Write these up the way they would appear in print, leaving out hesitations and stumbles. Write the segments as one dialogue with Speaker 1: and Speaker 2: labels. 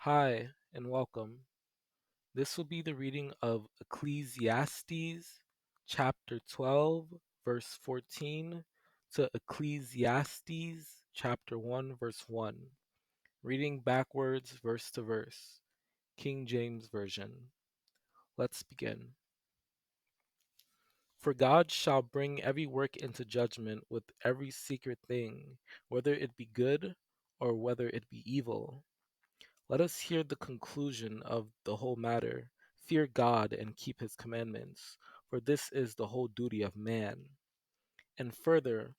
Speaker 1: Hi, and welcome. This will be the reading of Ecclesiastes chapter 12, verse 14 to Ecclesiastes chapter 1, verse 1, reading backwards, verse to verse, King James Version. Let's begin. For God shall bring every work into judgment with every secret thing, whether it be good or whether it be evil. Let us hear the conclusion of the whole matter. Fear God and keep his commandments, for this is the whole duty of man. And further,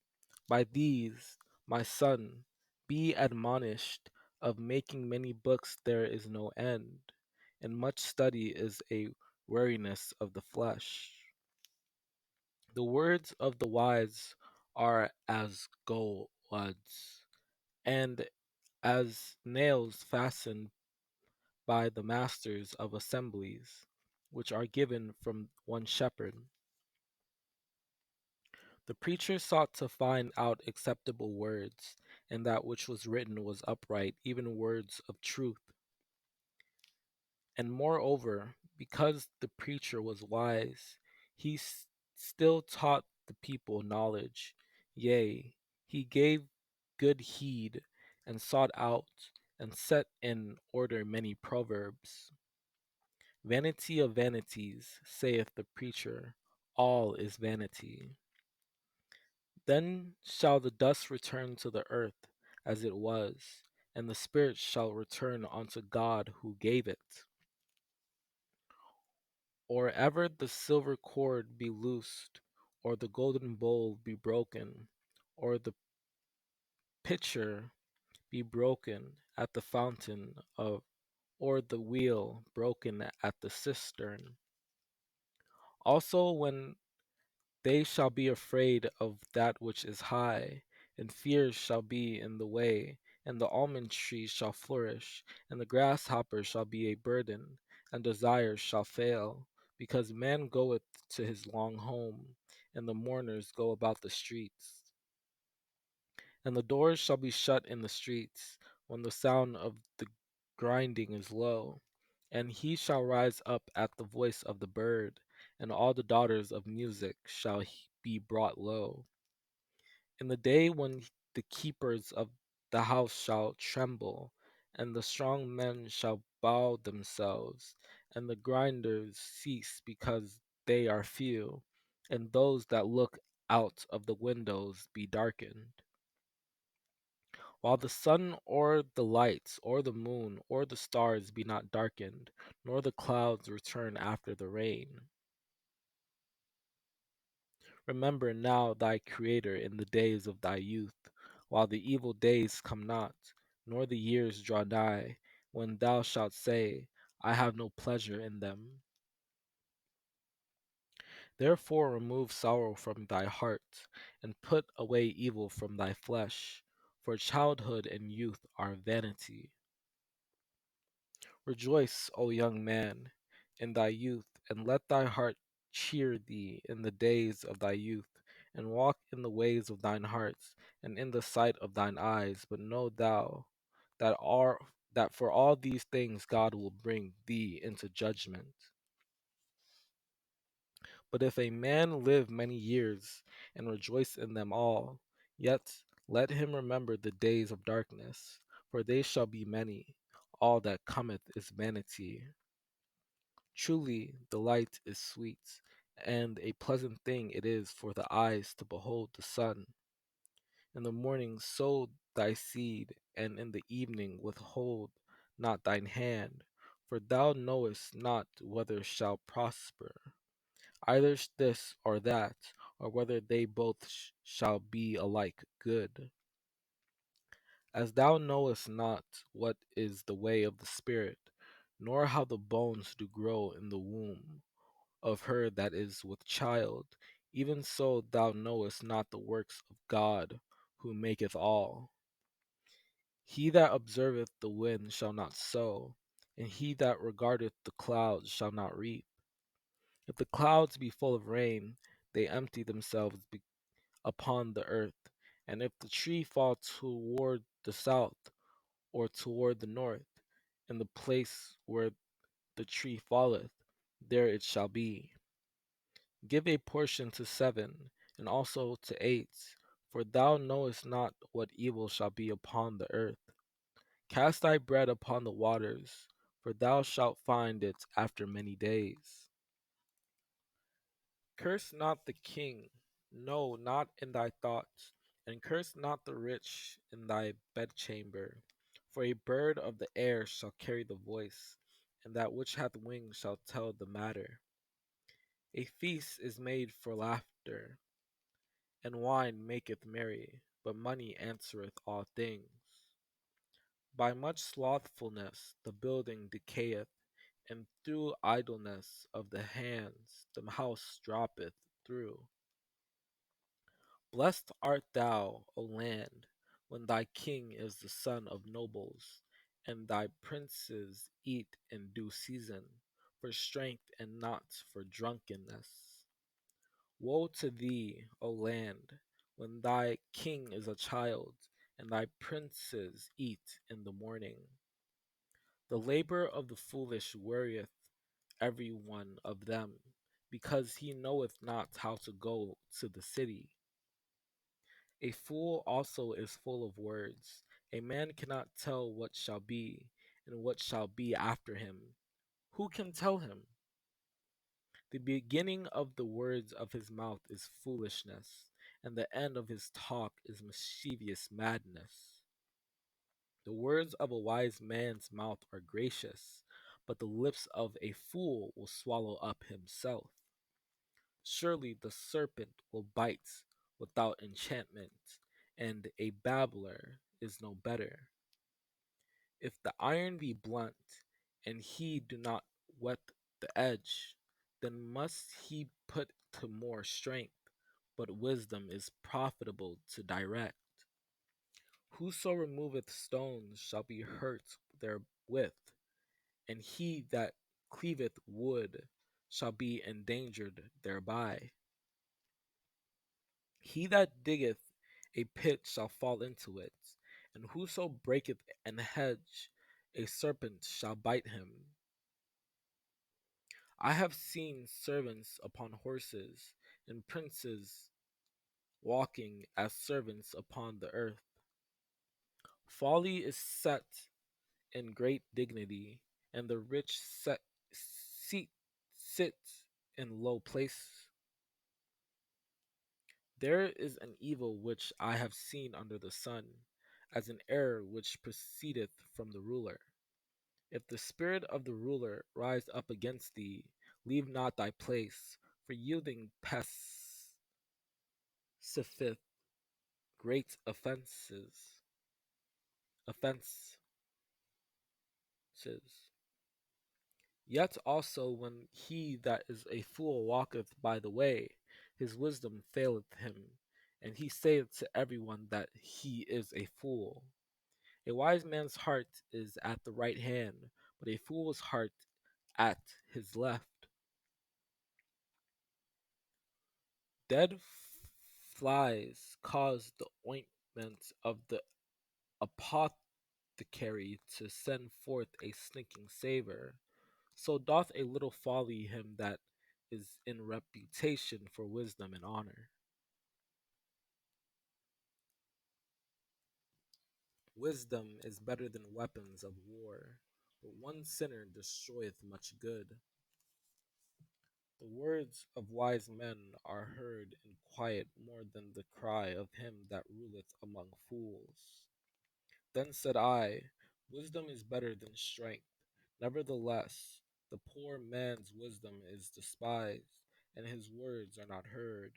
Speaker 1: by these, my son, be admonished, of making many books there is no end, and much study is a weariness of the flesh. The words of the wise are as gauds, and as nails fastened by the masters of assemblies, which are given from one shepherd. The preacher sought to find out acceptable words, and that which was written was upright, even words of truth. And moreover, because the preacher was wise, he still taught the people knowledge. Yea, he gave good heed, and sought out, and set in order many proverbs. Vanity of vanities, saith the preacher, all is vanity. Then shall the dust return to the earth as it was, and the spirit shall return unto God who gave it. Or ever the silver cord be loosed, or the golden bowl be broken, or the pitcher be broken at the fountain of, or the wheel broken at the cistern. Also when they shall be afraid of that which is high, and fears shall be in the way, and the almond tree shall flourish, and the grasshopper shall be a burden, and desires shall fail, because man goeth to his long home, and the mourners go about the streets. And the doors shall be shut in the streets, when the sound of the grinding is low. And he shall rise up at the voice of the bird, and all the daughters of music shall be brought low. In the day when the keepers of the house shall tremble, and the strong men shall bow themselves, and the grinders cease because they are few, and those that look out of the windows be darkened. While the sun or the lights or the moon or the stars be not darkened, nor the clouds return after the rain. Remember now thy Creator in the days of thy youth, while the evil days come not, nor the years draw nigh, when thou shalt say, I have no pleasure in them. Therefore remove sorrow from thy heart, and put away evil from thy flesh, for childhood and youth are vanity. Rejoice, O young man, in thy youth, and let thy heart cheer thee in the days of thy youth, and walk in the ways of thine hearts, and in the sight of thine eyes. But know thou that for all these things God will bring thee into judgment. But if a man live many years, and rejoice in them all, yet let him remember the days of darkness, for they shall be many. All that cometh is vanity. Truly, the light is sweet, and a pleasant thing it is for the eyes to behold the sun. In the morning sow thy seed, and in the evening withhold not thine hand, for thou knowest not whether shall prosper, either this or that, or whether they both shall be alike good. As thou knowest not what is the way of the Spirit, nor how the bones do grow in the womb of her that is with child, even so thou knowest not the works of God, who maketh all. He that observeth the wind shall not sow, and he that regardeth the clouds shall not reap. If the clouds be full of rain, they empty themselves upon the earth. And if the tree fall toward the south or toward the north, in the place where the tree falleth, there it shall be. Give a portion to 7, and also to 8, for thou knowest not what evil shall be upon the earth. Cast thy bread upon the waters, for thou shalt find it after many days. Curse not the king, no, not in thy thoughts, and curse not the rich in thy bedchamber. For a bird of the air shall carry the voice, and that which hath wings shall tell the matter. A feast is made for laughter, and wine maketh merry, but money answereth all things. By much slothfulness the building decayeth, and through idleness of the hands the house droppeth through. Blessed art thou, O land, when thy king is the son of nobles, and thy princes eat in due season, for strength and not for drunkenness. Woe to thee, O land, when thy king is a child, and thy princes eat in the morning. The labor of the foolish wearieth every one of them, because he knoweth not how to go to the city. A fool also is full of words. A man cannot tell what shall be, and what shall be after him. Who can tell him? The beginning of the words of his mouth is foolishness, and the end of his talk is mischievous madness. The words of a wise man's mouth are gracious, but the lips of a fool will swallow up himself. Surely the serpent will bite without enchantment, and a babbler is no better. If the iron be blunt, and he do not whet the edge, then must he put to more strength, but wisdom is profitable to direct. Whoso removeth stones shall be hurt therewith, and he that cleaveth wood shall be endangered thereby. He that diggeth a pit shall fall into it, and whoso breaketh an hedge, a serpent shall bite him. I have seen servants upon horses, and princes walking as servants upon the earth. Folly is set in great dignity, and the rich seat, sit in low place. There is an evil which I have seen under the sun, as an error which proceedeth from the ruler. If the spirit of the ruler rise up against thee, leave not thy place, for yielding passiveth great offenses. Yet also when he that is a fool walketh by the way, his wisdom faileth him, and he saith to every one that he is a fool. A wise man's heart is at the right hand, but a fool's heart at his left. Dead flies cause the ointment of the apothecary to send forth a stinking savour. So doth a little folly him that is in reputation for wisdom and honour. Wisdom is better than weapons of war, but one sinner destroyeth much good. The words of wise men are heard in quiet more than the cry of him that ruleth among fools. Then said I, wisdom is better than strength. Nevertheless, the poor man's wisdom is despised, and his words are not heard.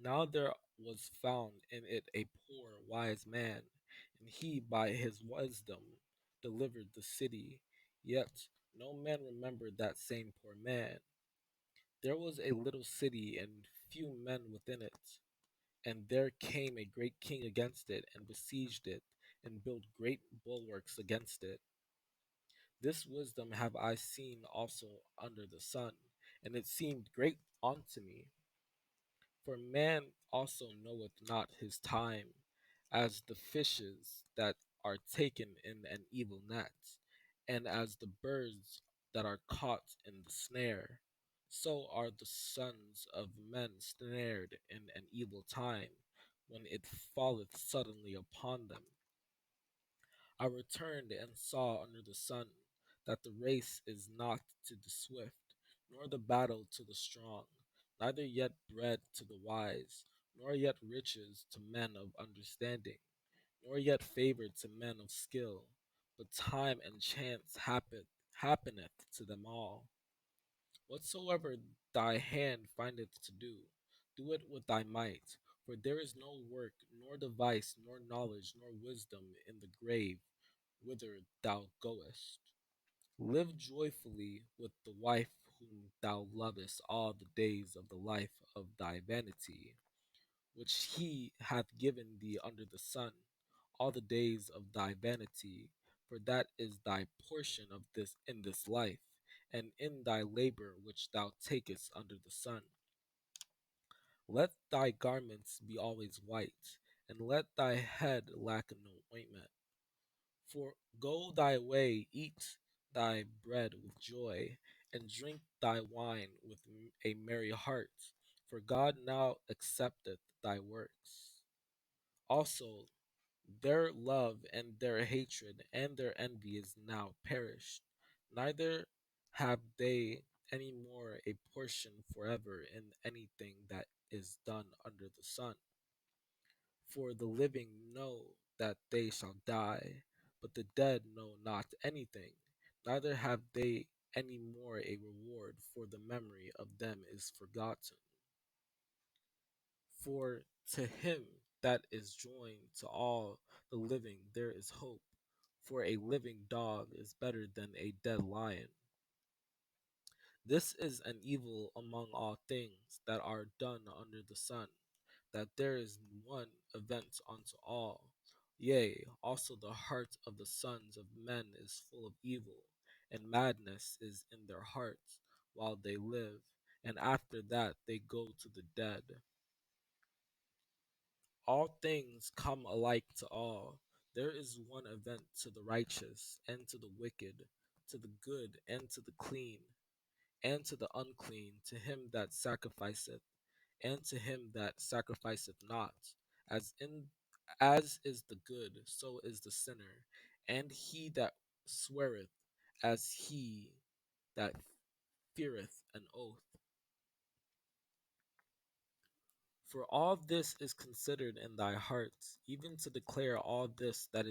Speaker 1: Now there was found in it a poor wise man, and he by his wisdom delivered the city. Yet no man remembered that same poor man. There was a little city and few men within it. And there came a great king against it, and besieged it, and built great bulwarks against it. This wisdom have I seen also under the sun, and it seemed great unto me. For man also knoweth not his time, as the fishes that are taken in an evil net. And as the birds that are caught in the snare, so are the sons of men snared in an evil time, when it falleth suddenly upon them. I returned and saw under the sun that the race is not to the swift, nor the battle to the strong, neither yet bread to the wise, nor yet riches to men of understanding, nor yet favor to men of skill, but time and chance happeneth to them all. Whatsoever thy hand findeth to do, do it with thy might, for there is no work, nor device, nor knowledge, nor wisdom in the grave whither thou goest. Live joyfully with the wife whom thou lovest all the days of the life of thy vanity, which he hath given thee under the sun, all the days of thy vanity, for that is thy portion of this in this life, and in thy labor which thou takest under the sun. Let thy garments be always white, and let thy head lack no ointment. For go thy way, eat thy bread with joy, and drink thy wine with a merry heart, for God now accepteth thy works. Also, their love and their hatred and their envy is now perished, neither have they any more a portion forever in anything that is done under the sun. For the living know that they shall die, but the dead know not anything, neither have they any more a reward, for the memory of them is forgotten. For to him that is joined to all the living there is hope, for a living dog is better than a dead lion. This is an evil among all things that are done under the sun, that there is one event unto all. Yea, also the heart of the sons of men is full of evil, and madness is in their hearts while they live, and after that they go to the dead. All things come alike to all. There is one event to the righteous and to the wicked, to the good and to the clean, and to the unclean, to him that sacrificeth, and to him that sacrificeth not. As in as is the good, so is the sinner, and he that sweareth, as he that feareth an oath. For all this is considered in thy heart, even to declare all this that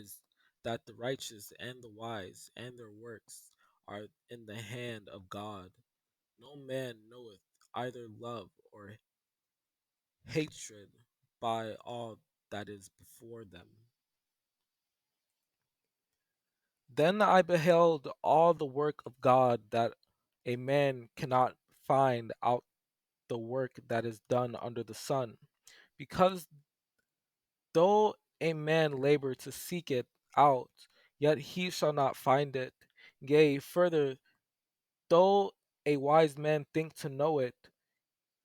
Speaker 1: the righteous and the wise and their works are in the hand of God. No man knoweth either love or hatred by all that is before them. Then I beheld all the work of God, that a man cannot find out the work that is done under the sun, because though a man labor to seek it out, yet he shall not find it. Yea, further, though a wise man think to know it,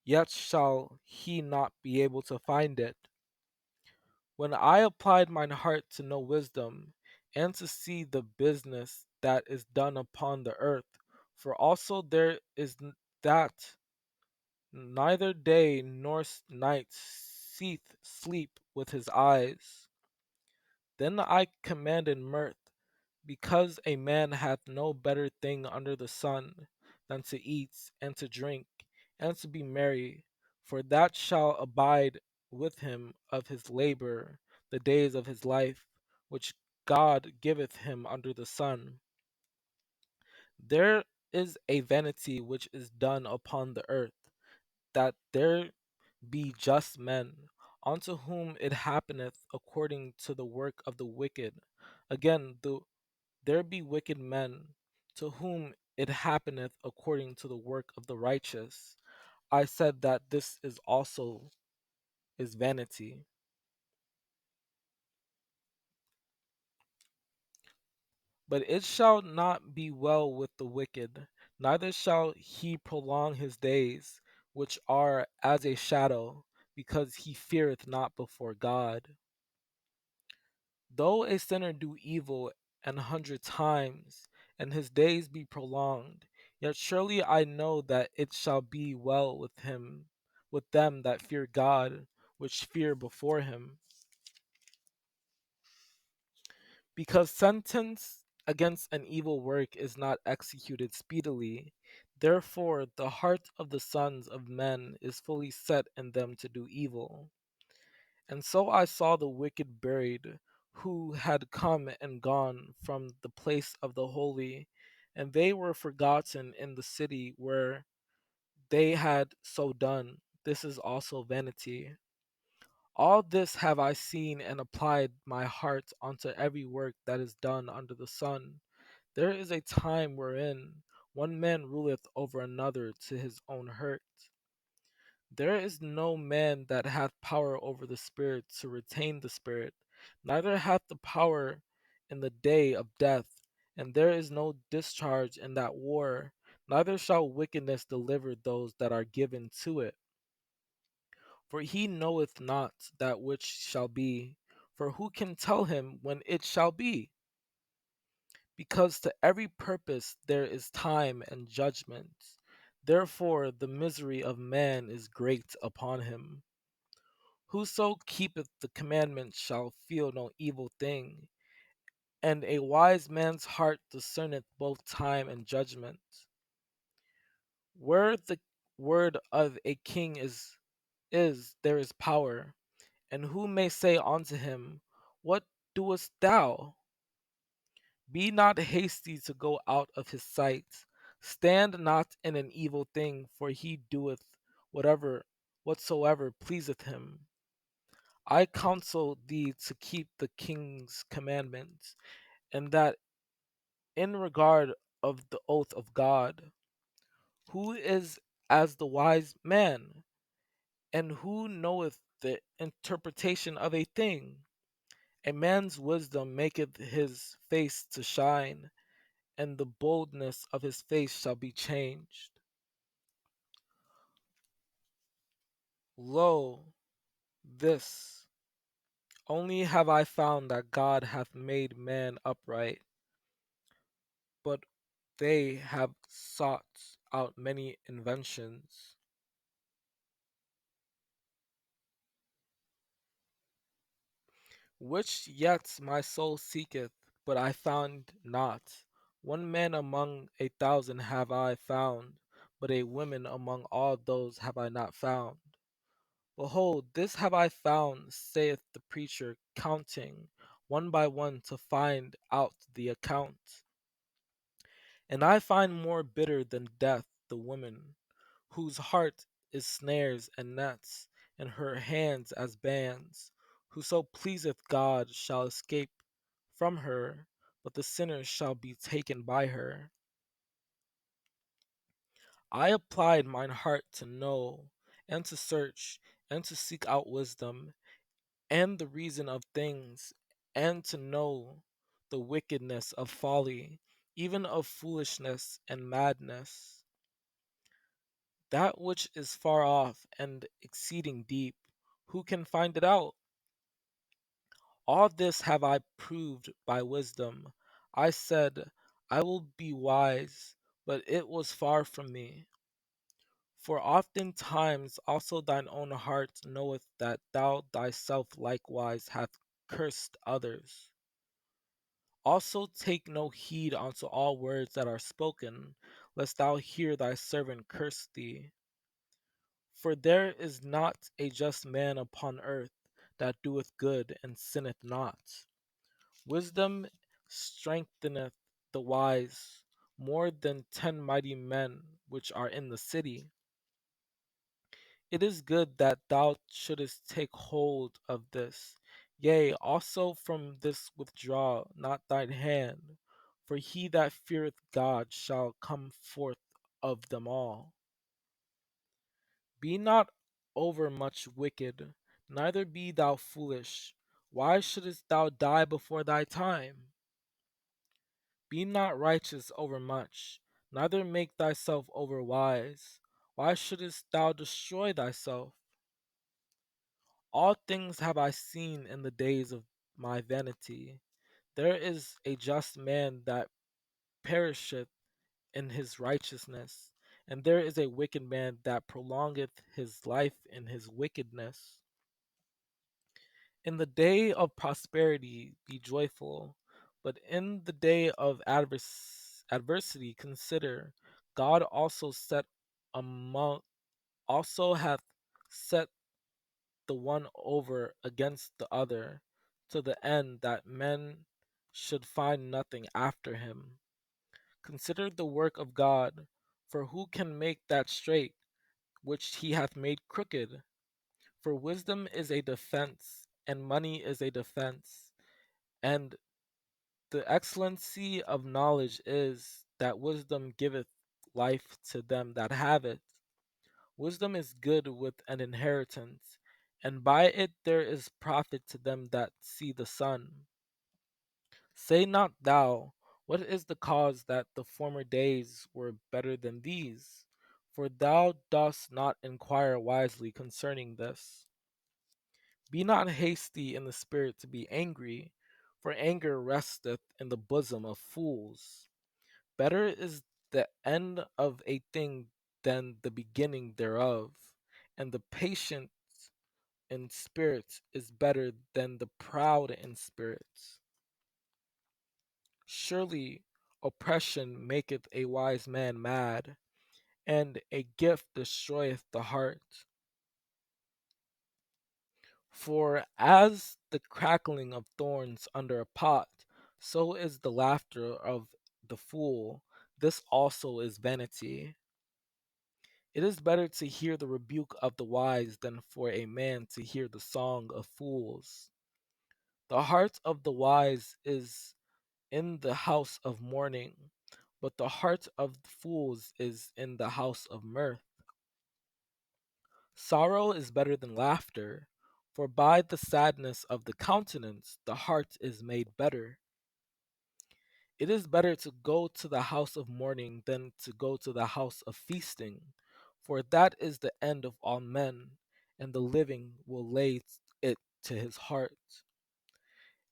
Speaker 1: yet shall he not be able to find it. When I applied mine heart to know wisdom, and to see the business that is done upon the earth, for also there is that neither day nor night seeth sleep with his eyes. Then I commanded mirth, because a man hath no better thing under the sun than to eat and to drink and to be merry, for that shall abide with him of his labor the days of his life, which God giveth him under the sun. There is a vanity which is done upon the earth, that there be just men, unto whom it happeneth according to the work of the wicked. Again, there be wicked men, to whom it happeneth according to the work of the righteous. I said that this is also is vanity. But it shall not be well with the wicked, neither shall he prolong his days, which are as a shadow, because he feareth not before God. Though a sinner do evil 100 times, and his days be prolonged. Yet surely I know that it shall be well with him, with them that fear God, which fear before him. Because sentence against an evil work is not executed speedily, therefore the heart of the sons of men is fully set in them to do evil. And so I saw the wicked buried, who had come and gone from the place of the holy, and they were forgotten in the city where they had so done. This is also vanity. All this have I seen and applied my heart unto every work that is done under the sun. There is a time wherein one man ruleth over another to his own hurt. There is no man that hath power over the spirit to retain the spirit, neither hath the power in the day of death, and there is no discharge in that war, neither shall wickedness deliver those that are given to it. For he knoweth not that which shall be, for who can tell him when it shall be? Because to every purpose there is time and judgment. Therefore the misery of man is great upon him. Whoso keepeth the commandments shall feel no evil thing, and a wise man's heart discerneth both time and judgment. Where the word of a king is there is power, and who may say unto him, what doest thou? Be not hasty to go out of his sight. Stand not in an evil thing, for he doeth whatsoever pleaseth him. I counsel thee to keep the king's commandments, and that in regard of the oath of God. Who is as the wise man, and who knoweth the interpretation of a thing? A man's wisdom maketh his face to shine, and the boldness of his face shall be changed. Lo, this only have I found, that God hath made man upright, but they have sought out many inventions, which yet my soul seeketh, but I found not. One man among 1,000 have I found, but a woman among all those have I not found. Behold, this have I found, saith the preacher, counting one by one to find out the account. And I find more bitter than death the woman, whose heart is snares and nets, and her hands as bands. Whoso pleaseth God shall escape from her, but the sinner shall be taken by her. I applied mine heart to know, and to search, and to seek out wisdom, and the reason of things, and to know the wickedness of folly, even of foolishness and madness. That which is far off and exceeding deep, who can find it out? All this have I proved by wisdom. I said, I will be wise, but it was far from me. For oftentimes also thine own heart knoweth that thou thyself likewise hast cursed others. Also take no heed unto all words that are spoken, lest thou hear thy servant curse thee. For there is not a just man upon earth that doeth good and sinneth not. Wisdom strengtheneth the wise more than 10 mighty men which are in the city. It is good that thou shouldest take hold of this. Yea, also from this withdraw not thine hand, for he that feareth God shall come forth of them all. Be not overmuch wicked, neither be thou foolish. Why shouldest thou die before thy time? Be not righteous overmuch, neither make thyself overwise. Why shouldest thou destroy thyself? All things have I seen in the days of my vanity. There is a just man that perisheth in his righteousness, and there is a wicked man that prolongeth his life in his wickedness. In the day of prosperity be joyful, but in the day of adversity consider, God among also hath set the one over against the other, to the end that men should find nothing after him. Consider the work of God, for who can make that straight which he hath made crooked? For wisdom is a defense, and money is a defense, and the excellency of knowledge is that wisdom giveth life to them that have it. Wisdom is good with an inheritance, and by it there is profit to them that see the sun. Say not thou, what is the cause that the former days were better than these? For thou dost not inquire wisely concerning this. Be not hasty in the spirit to be angry, for anger resteth in the bosom of fools. Better is the end of a thing than the beginning thereof, and the patient in spirits is better than the proud in spirits. Surely oppression maketh a wise man mad, and a gift destroyeth the heart. For as the crackling of thorns under a pot, so is the laughter of the fool. This also is vanity. It is better to hear the rebuke of the wise than for a man to hear the song of fools. The heart of the wise is in the house of mourning, but the heart of fools is in the house of mirth. Sorrow is better than laughter, for by the sadness of the countenance the heart is made better. It is better to go to the house of mourning than to go to the house of feasting, for that is the end of all men, and the living will lay it to his heart.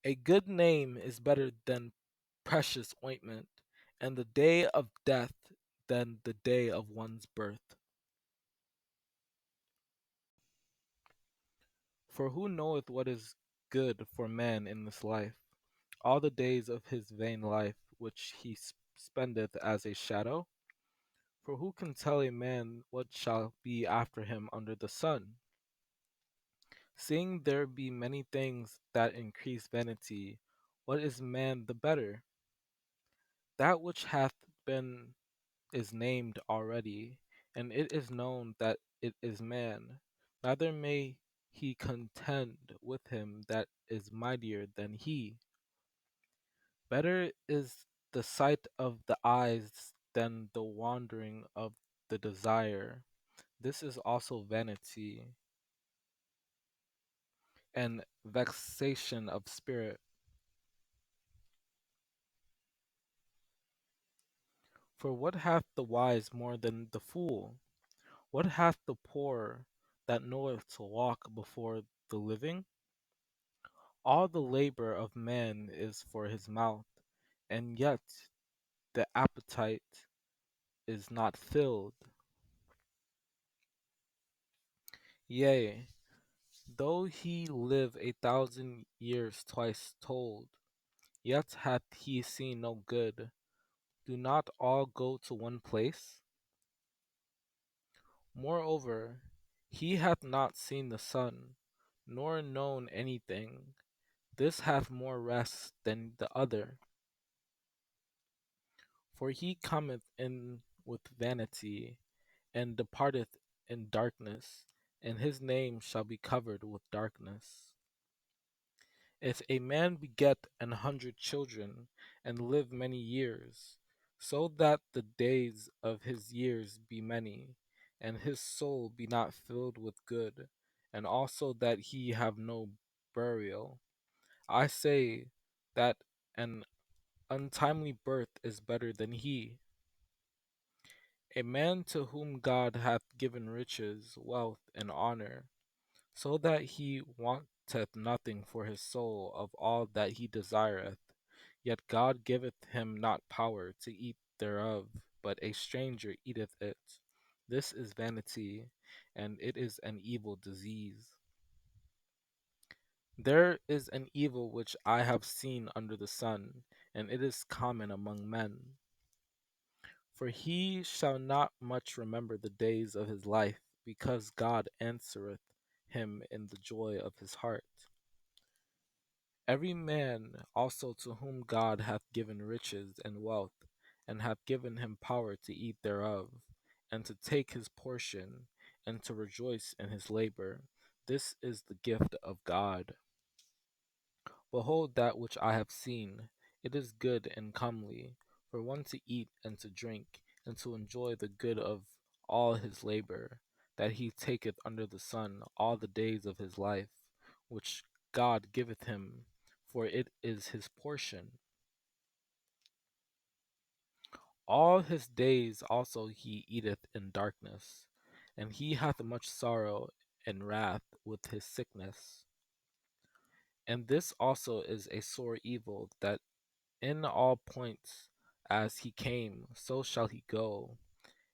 Speaker 1: A good name is better than precious ointment, and the day of death than the day of one's birth. For who knoweth what is good for man in this life? All the days of his vain life, which he spendeth as a shadow? For who can tell a man what shall be after him under the sun? Seeing there be many things that increase vanity, what is man the better? That which hath been is named already, and it is known that it is man. Neither may he contend with him that is mightier than he. Better is the sight of the eyes than the wandering of the desire. This is also vanity and vexation of spirit. For what hath the wise more than the fool? What hath the poor that knoweth to walk before the living? All the labor of man is for his mouth, and yet the appetite is not filled. Yea, though he live 1,000 years twice told, yet hath he seen no good. Do not all go to one place? Moreover, he hath not seen the sun, nor known anything. This hath more rest than the other. For he cometh in with vanity, and departeth in darkness, and his name shall be covered with darkness. If a man beget 100 children, and live many years, so that the days of his years be many, and his soul be not filled with good, and also that he have no burial, I say that an untimely birth is better than he. A man to whom God hath given riches, wealth, and honor, so that he wanteth nothing for his soul of all that he desireth, Yet God giveth him not power to eat thereof, but a stranger eateth it. This is vanity, and it is an evil disease. There is an evil which I have seen under the sun, and it is common among men. For he shall not much remember the days of his life, because God answereth him in the joy of his heart. Every man also to whom God hath given riches and wealth, and hath given him power to eat thereof, and to take his portion, and to rejoice in his labor, this is the gift of God. Behold that which I have seen, it is good and comely, for one to eat and to drink, and to enjoy the good of all his labor, that he taketh under the sun all the days of his life, which God giveth him, for it is his portion. All his days also he eateth in darkness, and he hath much sorrow and wrath with his sickness. And this also is a sore evil, that in all points as he came, so shall he go.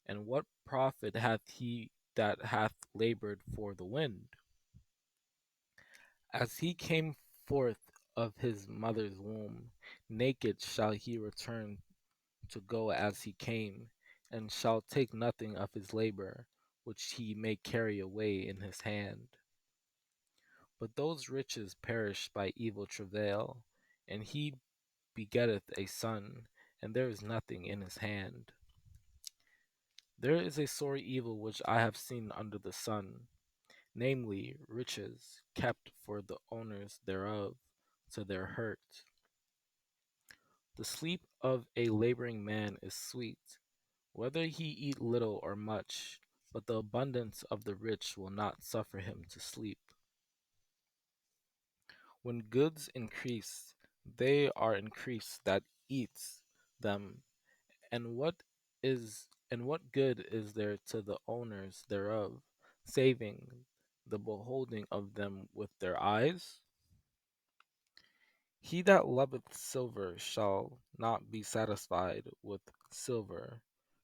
Speaker 1: And what profit hath he that hath labored for the wind? As he came forth of his mother's womb, naked shall he return to go as he came, and shall take nothing of his labor, which he may carry away in his hand. But those riches perish by evil travail, and he begetteth a son, and there is nothing in his hand. There is a sore evil which I have seen under the sun, namely riches kept for the owners thereof to their hurt. The sleep of a laboring man is sweet, whether he eat little or much, but the abundance of the rich will not suffer him to sleep. When goods increase, they are increased that eats them, and what good is there to the owners thereof, saving the beholding of them with their eyes? He that loveth silver shall not be satisfied with silver,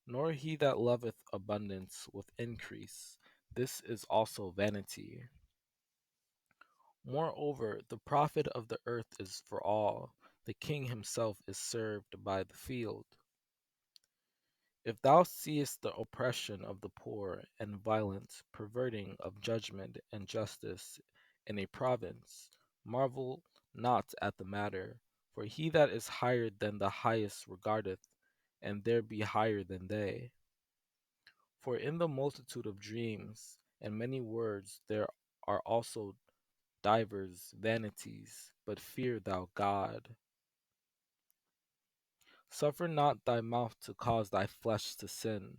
Speaker 1: nor he that loveth abundance with increase. This is also vanity. Moreover, the profit of the earth is for all. The king himself is served by the field. If thou seest the oppression of the poor, and violent perverting of judgment and justice in a province, marvel not at the matter, for he that is higher than the highest regardeth, and there be higher than they. For in the multitude of dreams and many words there are also divers vanities, but fear thou God. Suffer not thy mouth to cause thy flesh to sin,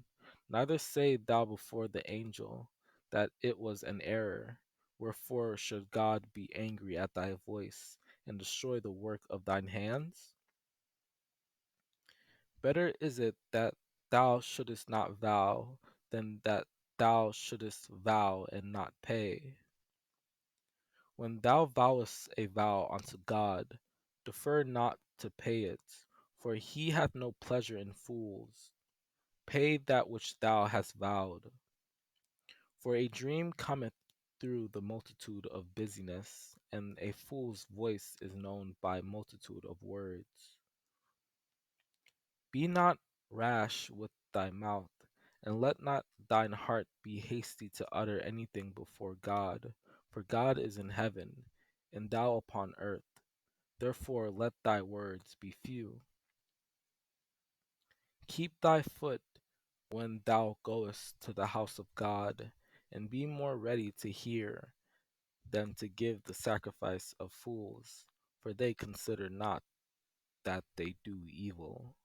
Speaker 1: neither say thou before the angel that it was an error. Wherefore should God be angry at thy voice, and destroy the work of thine hands? Better is it that thou shouldest not vow, than that thou shouldest vow and not pay. When thou vowest a vow unto God, defer not to pay it, for he hath no pleasure in fools. Pay that which thou hast vowed. For a dream cometh through the multitude of busyness, and a fool's voice is known by multitude of words. Be not rash with thy mouth, and let not thine heart be hasty to utter anything before God. For God is in heaven, and thou upon earth. Therefore let thy words be few. Keep thy foot when thou goest to the house of God, and be more ready to hear than to give the sacrifice of fools, for they consider not that they do evil.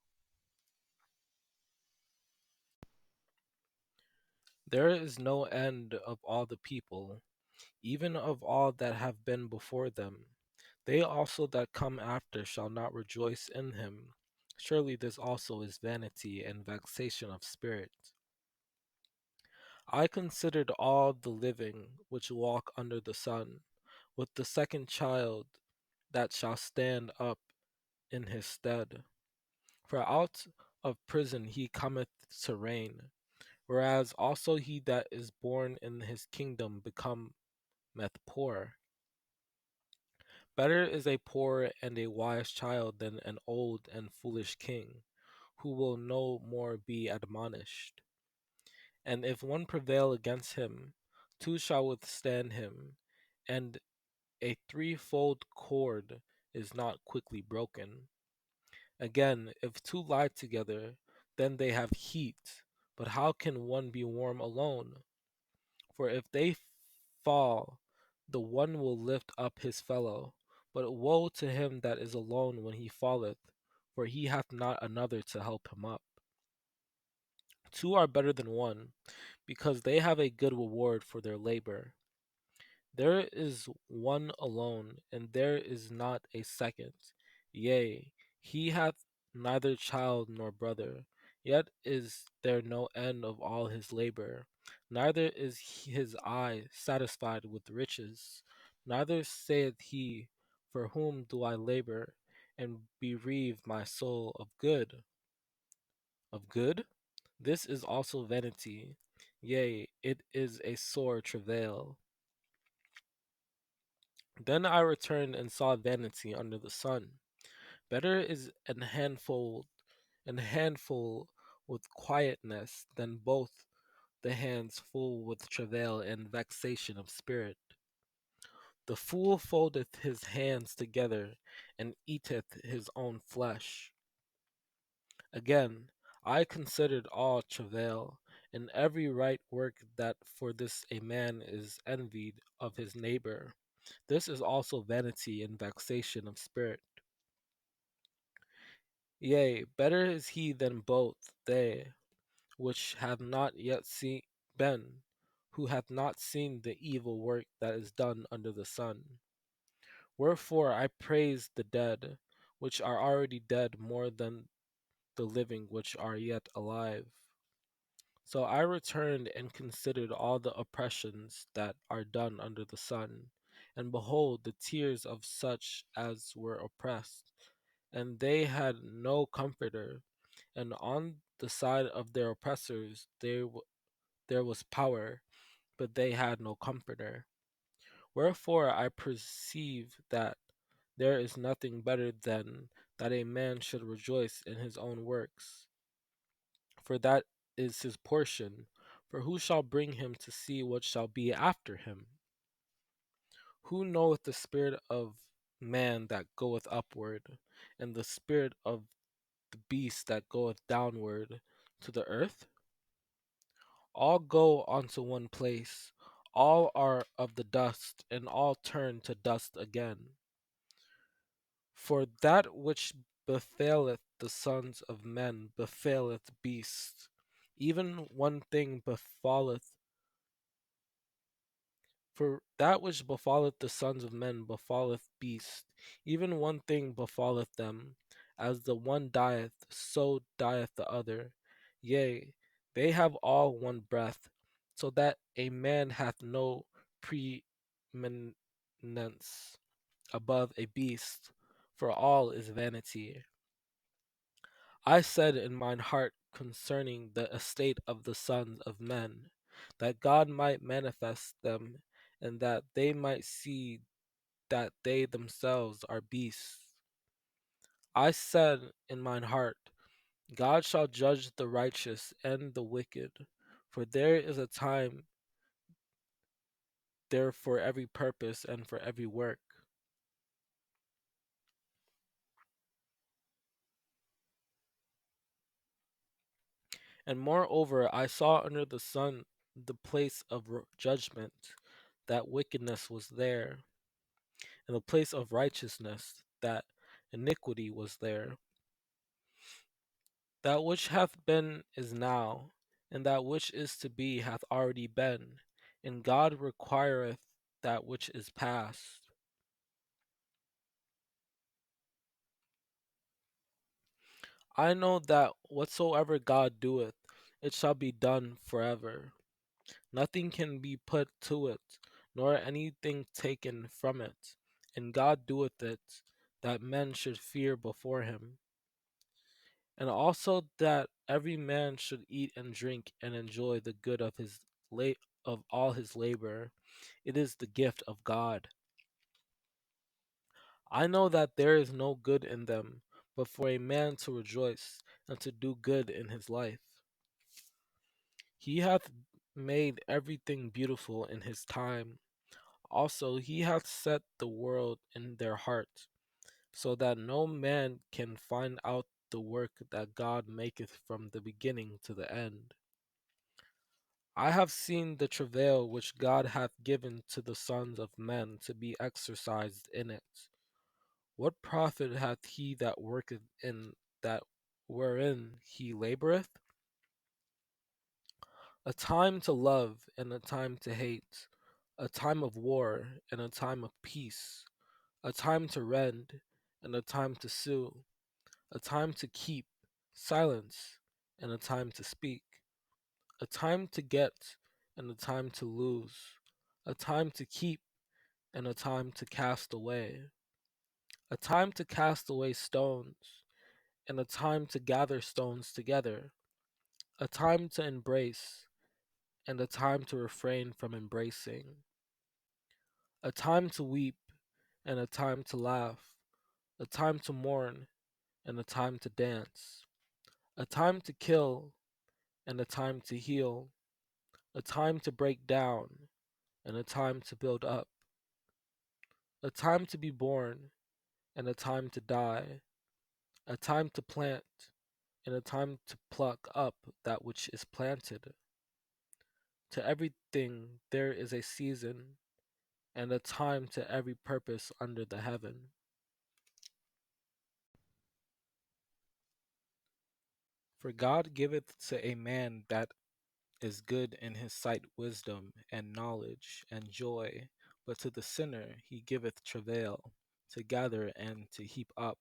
Speaker 1: There is no end of all the people, even of all that have been before them. They also that come after shall not rejoice in him. Surely this also is vanity and vexation of spirit. I considered all the living which walk under the sun, with the second child that shall stand up in his stead. For out of prison he cometh to reign, whereas also he that is born in his kingdom becometh poor. Better is a poor and a wise child than an old and foolish king, who will no more be admonished. And if one prevail against him, two shall withstand him, and a threefold cord is not quickly broken. Again, if two lie together, then they have heat. But how can one be warm alone? For if they fall, the one will lift up his fellow. But woe to him that is alone when he falleth, for he hath not another to help him up. Two are better than one, because they have a good reward for their labor. There is one alone, and there is not a second. Yea, he hath neither child nor brother, yet is there no end of all his labor. Neither is his eye satisfied with riches, neither saith he, for whom do I labor, and bereave my soul of good? Of good? This is also vanity, yea, it is a sore travail. Then I returned and saw vanity under the sun. Better is an handful with quietness than both the hands full with travail and vexation of spirit. The fool foldeth his hands together and eateth his own flesh. Again, I considered all travail, and every right work that for this a man is envied of his neighbor. This is also vanity and vexation of spirit. Yea, better is he than both they which have not yet been, who hath not seen the evil work that is done under the sun. Wherefore I praise the dead, which are already dead, more than the living which are yet alive. So I returned and considered all the oppressions that are done under the sun, and behold, the tears of such as were oppressed, and they had no comforter, and on the side of their oppressors there was power, but they had no comforter. Wherefore I perceive that there is nothing better than that a man should rejoice in his own works, for that is his portion. For who shall bring him to see what shall be after him? Who knoweth the spirit of man that goeth upward, and the spirit of the beast that goeth downward to the earth? All go unto one place, all are of the dust, and all turn to dust again. For that which befalleth the sons of men befalleth beasts. Even one thing befalleth For that which befalleth the sons of men befalleth beasts. Even one thing befalleth them. As the one dieth, so dieth the other. Yea, they have all one breath, so that a man hath no preeminence above a beast, for all is vanity. I said in mine heart concerning the estate of the sons of men, that God might manifest them, and that they might see that they themselves are beasts. I said in mine heart, God shall judge the righteous and the wicked, for there is a time there for every purpose and for every work. And moreover, I saw under the sun the place of judgment, that wickedness was there, and the place of righteousness, that iniquity was there. That which hath been is now, and that which is to be hath already been, and God requireth that which is past. I know that whatsoever God doeth, it shall be done forever. Nothing can be put to it, nor anything taken from it. And God doeth it, that men should fear before him, and also that every man should eat and drink and enjoy the good of of all his labor. It is the gift of God. I know that there is no good in them, but for a man to rejoice and to do good in his life. He hath made everything beautiful in his time. Also, he hath set the world in their heart, so that no man can find out the work that God maketh from the beginning to the end. I have seen the travail which God hath given to the sons of men to be exercised in it. What profit hath he that worketh in that wherein he laboureth? A time to love and a time to hate, a time of war and a time of peace, a time to rend and a time to sue, a time to keep silence and a time to speak, a time to get and a time to lose, a time to keep and a time to cast away, a time to cast away stones and a time to gather stones together, a time to embrace and a time to refrain from embracing, a time to weep and a time to laugh, a time to mourn and a time to dance, a time to kill and a time to heal, a time to break down and a time to build up, a time to be born and a time to die, a time to plant and a time to pluck up that which is planted. To everything there is a season, and a time to every purpose under the heaven. For God giveth to a man that is good in his sight wisdom, and knowledge, and joy, but to the sinner he giveth travail, to gather and to heap up,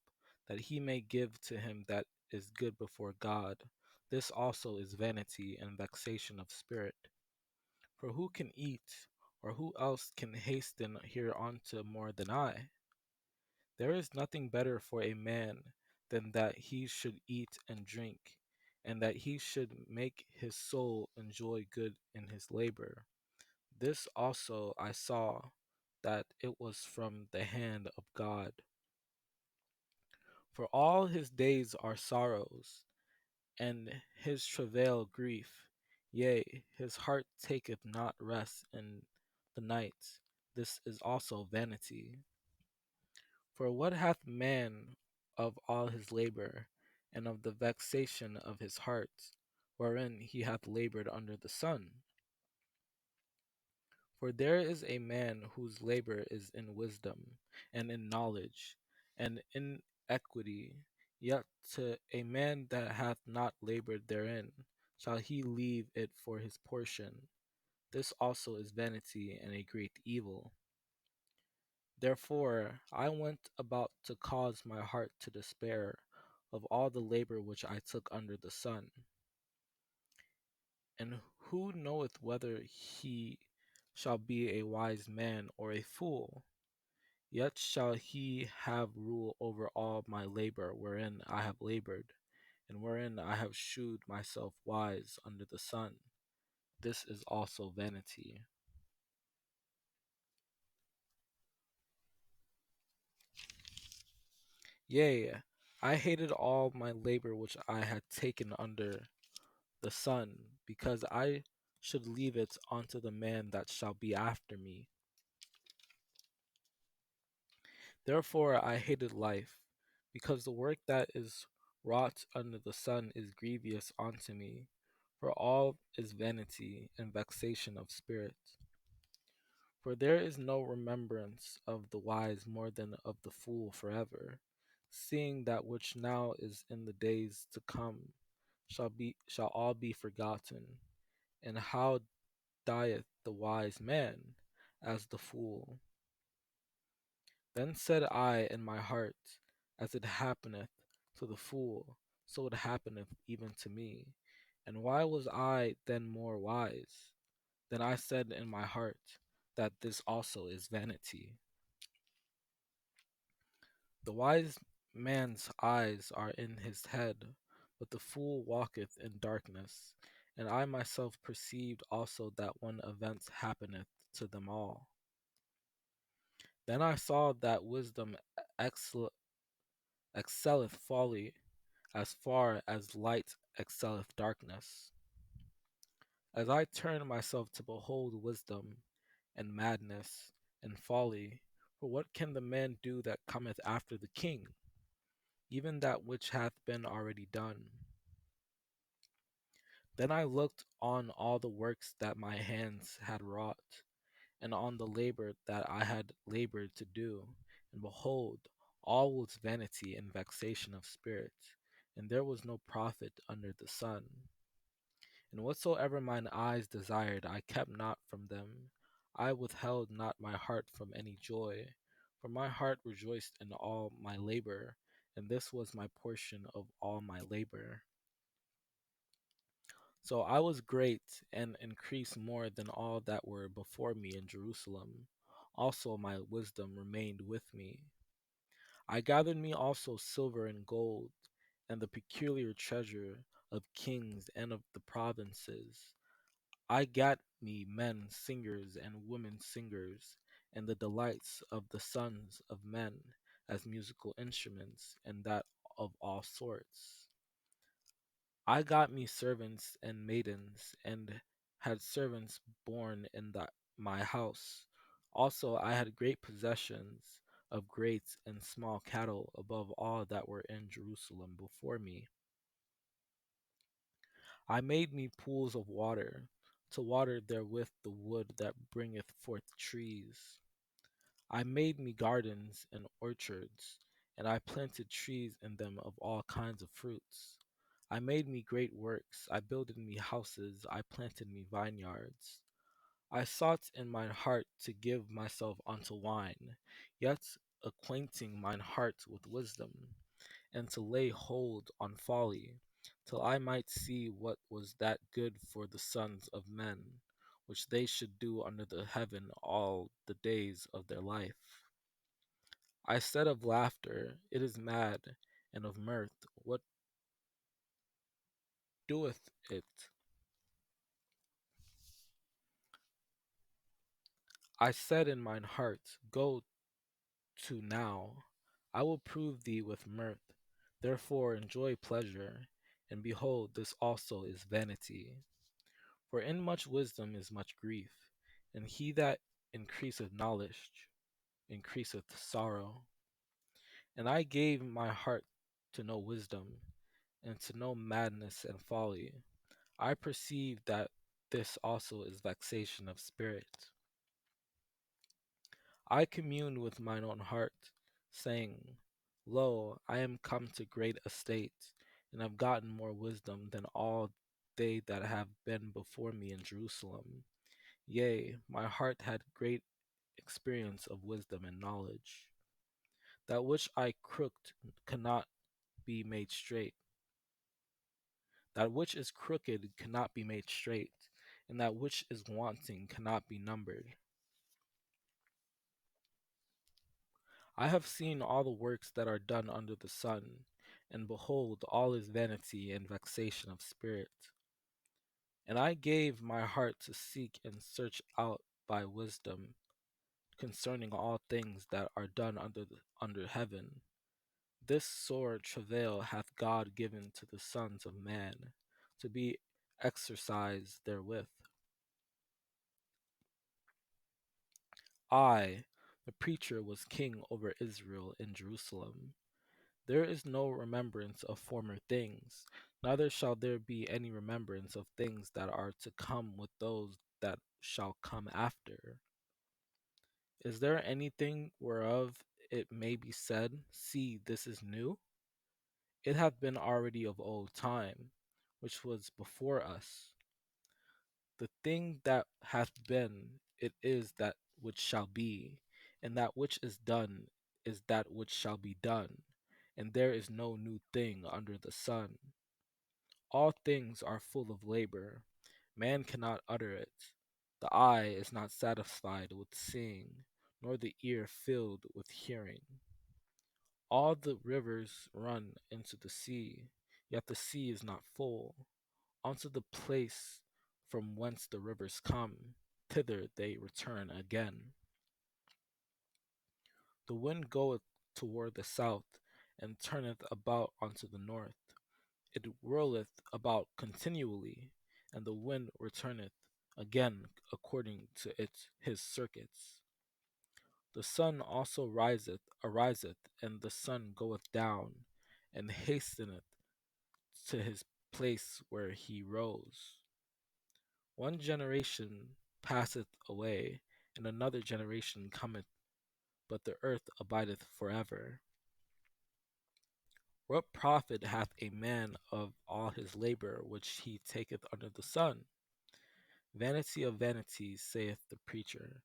Speaker 1: that he may give to him that is good before God. This also is vanity and vexation of spirit. For who can eat, or who else can hasten hereunto more than I? There is nothing better for a man than that he should eat and drink, and that he should make his soul enjoy good in his labor. This also I saw, that it was from the hand of God. For all his days are sorrows, and his travail grief. Yea, his heart taketh not rest in the night. This is also vanity. For what hath man of all his labor, and of the vexation of his heart, wherein he hath labored under the sun? For there is a man whose labor is in wisdom, and in knowledge, and in equity, yet to a man that hath not labored therein shall he leave it for his portion. This also is vanity and a great evil. Therefore I went about to cause my heart to despair of all the labor which I took under the sun. And who knoweth whether he shall be a wise man or a fool? Yet shall he have rule over all my labor wherein I have labored, and wherein I have shewed myself wise under the sun. This is also vanity. Yea, I hated all my labor which I had taken under the sun, because I should leave it unto the man that shall be after me. Therefore I hated life, because the work that is wrought under the sun is grievous unto me, for all is vanity and vexation of spirit. For there is no remembrance of the wise more than of the fool forever, seeing that which now is in the days to come shall all be forgotten. And how dieth the wise man as the fool? Then said I in my heart, as it happeneth to the fool, so it happeneth even to me. And why was I then more wise? Then I said in my heart, that this also is vanity. The wise man's eyes are in his head, but the fool walketh in darkness. And I myself perceived also that when events happeneth to them all. Then I saw that wisdom excelleth folly, as far as light excelleth darkness. As I turned myself to behold wisdom, and madness, and folly, for what can the man do that cometh after the king? Even that which hath been already done. Then I looked on all the works that my hands had wrought, and on the labor that I had labored to do, and behold, all was vanity and vexation of spirit, and there was no profit under the sun. And whatsoever mine eyes desired, I kept not from them. I withheld not my heart from any joy, for my heart rejoiced in all my labor, and this was my portion of all my labor. So I was great and increased more than all that were before me in Jerusalem. Also my wisdom remained with me. I gathered me also silver and gold, and the peculiar treasure of kings and of the provinces. I gat me men singers and women singers, and the delights of the sons of men as musical instruments, and that of all sorts. I got me servants and maidens, and had servants born in my house. Also I had great possessions of great and small cattle above all that were in Jerusalem before me. I made me pools of water, to water therewith the wood that bringeth forth trees. I made me gardens and orchards, and I planted trees in them of all kinds of fruits. I made me great works, I builded me houses, I planted me vineyards. I sought in mine heart to give myself unto wine, yet acquainting mine heart with wisdom, and to lay hold on folly, till I might see what was that good for the sons of men, which they should do under the heaven all the days of their life. I said of laughter, it is mad, and of mirth, what doeth it? I said in mine heart, go to now, I will prove thee with mirth. Therefore enjoy pleasure, and behold, this also is vanity. For in much wisdom is much grief, and he that increaseth knowledge increaseth sorrow. And I gave my heart to know wisdom, and to know madness and folly. I perceive that this also is vexation of spirit. I communed with mine own heart, saying, Lo, I am come to great estate, and have gotten more wisdom than all they that have been before me in Jerusalem. Yea, my heart had great experience of wisdom and knowledge. That which I crooked cannot be made straight. That which is crooked cannot be made straight, and that which is wanting cannot be numbered. I have seen all the works that are done under the sun, and behold, all is vanity and vexation of spirit. And I gave my heart to seek and search out by wisdom concerning all things that are done under heaven. This sore travail hath God given to the sons of man, to be exercised therewith. I, the preacher, was king over Israel in Jerusalem. There is no remembrance of former things, neither shall there be any remembrance of things that are to come with those that shall come after. Is there anything whereof it may be said, See, this is new? It hath been already of old time, which was before us. The thing that hath been, it is that which shall be, and that which is done is that which shall be done, and there is no new thing under the sun. All things are full of labor. Man cannot utter it. The eye is not satisfied with seeing, nor the ear filled with hearing. All the rivers run into the sea, yet the sea is not full. Unto the place from whence the rivers come, thither they return again. The wind goeth toward the south, and turneth about unto the north. It whirleth about continually, and the wind returneth again according to his circuits. The sun also ariseth, and the sun goeth down, and hasteneth to his place where he rose. One generation passeth away, and another generation cometh, but the earth abideth forever. What profit hath a man of all his labor which he taketh under the sun? Vanity of vanities, saith the preacher.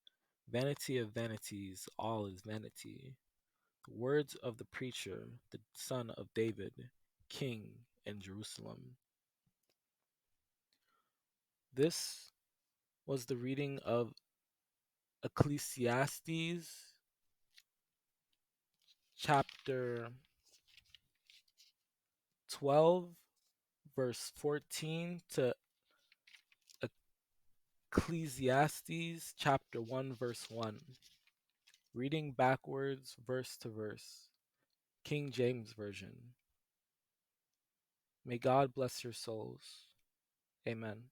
Speaker 1: Vanity of vanities, all is vanity. The words of the preacher, the son of David, king in Jerusalem. This was the reading of Ecclesiastes chapter 12, verse 14 to Ecclesiastes chapter 1, verse 1. Reading backwards, verse to verse. King James Version. May God bless your souls. Amen.